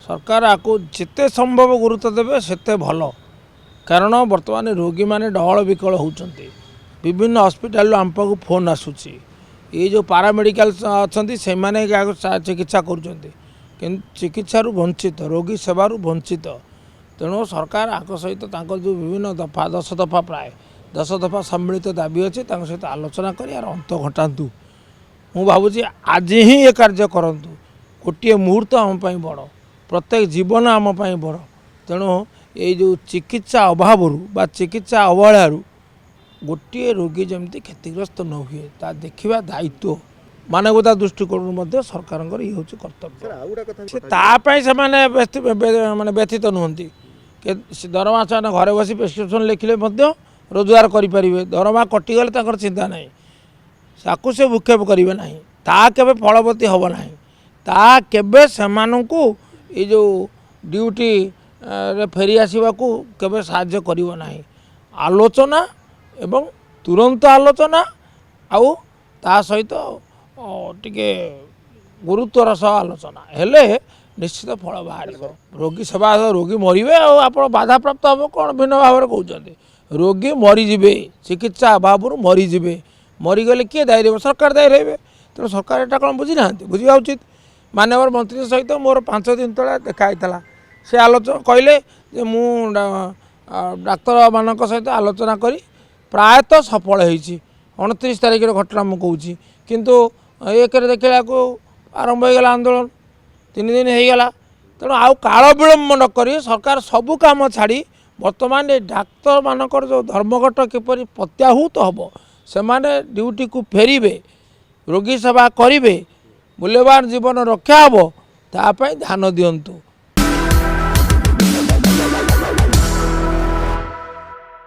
सरकार आपको जिते संभव गुरुत्व देवे सेते भल कारण बर्तमान रोगी मैंने डहल विकल होती विभिन्न हस्पिटाल आम पाक फोन आसूसी ये जो पारामेडिकल अच्छा से मैंने चिकित्सा कर चिकित्सा वंचित रोगी सेवार वंचित तेणु सरकार आग सहित जो विभिन्न दफा 10 दफा प्राय 10 दफा सम्मिलित दाबी अच्छे सहित आलोचना कर यार अंत घटातु मु भावुँ आज ही ये कार्य करूँ गोटे मुहूर्त आम बड़ प्रत्येक जीवन आम बड़ तेणु ये जो चिकित्सा अभाव बा चिकित्सा अवहेलू गोटे रोगी जमी क्षतिग्रस्त न हुए ता देखा दायित्व मानवता दृष्टिकोण सरकार ये हूँ कर्तव्य से माने व्यथित नुहति दरमा से घरे बस प्रेस्क्रिप्शन लिखिले रोजगार करें दरमा कटिगले चिंता ना ताकू से भूक्षेप करेंगे ना ताके फलवती हम ना ताके से ये जो ड्यूटी रे फेरी आसवाक केवे साहाय्य करिवो नाही आलोचना एवं तुरंत आलोचना आउ ता सहित टिके गुरुत्वर सह आलोचना हेले निश्चित फल बाहर रोगी सेवा रोगी मरवे आप बाधा प्राप्त हम कौन भिन्न भाव में कहते रोगी मरीजे चिकित्सा अभाव मरीजे मरीगले किए दायी रही सरकार दायी रे तेणु सरकार एटा कौन बुझी ना बुझा उचित माननीय मंत्री सहित मोर 5 दिन तले देखाई से आलोचना कहले जे मु डाक्तर मान सहित आलोचना करी प्रायतः सफल होती 29 तारिख घटना मुझे कहूँ किंतु एक देखा आरंभ होगा आंदोलन 3 दिन होगा तेणु आउ काल विलम्ब नक सरकार सबू काम छाड़ी बर्तमान ये डाक्तर मानकर जो धर्मघट किपर प्रत्याहूत हम से माने ड्यूटी को फेरिबे रोगी सेवा करेंगे मूल्यवान जीवन रक्षा हम तापाई ध्यान दिंतु।